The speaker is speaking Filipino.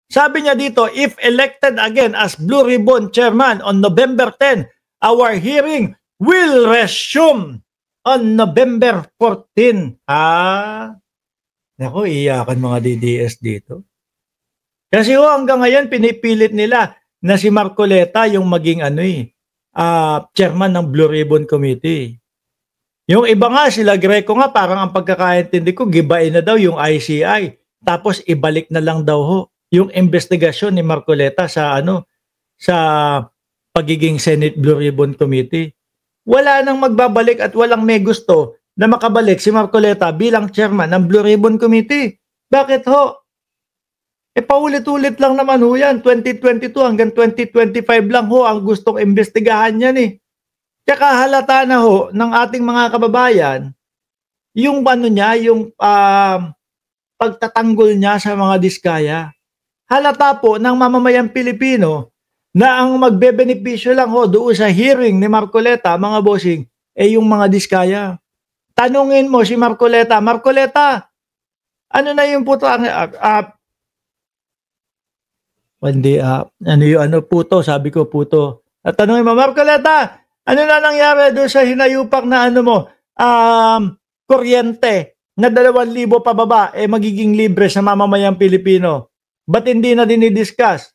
Sabi niya dito, if elected again as Blue Ribbon Chairman on November 10, our hearing will resume on November 14. Naku, iyakan mga DDS dito. Kasi hanggang ngayon pinipilit nila na si Marcoleta yung maging chairman ng Blue Ribbon Committee. Yung iba nga, sila Greco nga, parang ang pagkakaintindi ko, gibain na daw yung ICI. Tapos ibalik na lang daw ho yung investigasyon ni Marcoleta sa pagiging Senate Blue Ribbon Committee. Wala nang magbabalik at walang may gusto na makabalik si Marcoleta bilang chairman ng Blue Ribbon Committee. Bakit ho? Paulit-ulit lang naman ho yan. 2022 hanggang 2025 lang ho ang gustong imbestigahan yan eh. Tsaka halata na ho ng ating mga kababayan yung yung pagtatanggol niya sa mga diskaya. Halata po ng mamamayang Pilipino na ang magbebenepisyo lang ho doon sa hearing ni Marcoleta, mga bossing, yung mga diskaya. Tanungin mo si Marcoleta, Marcoleta, ano na yung puto? Puto, sabi ko puto. At tanungin mo, Marcoleta, ano na nangyari doon sa hinayupak na kuryente na 2,000 pababa magiging libre sa mamamayang Pilipino? Ba't hindi na dinidiscuss?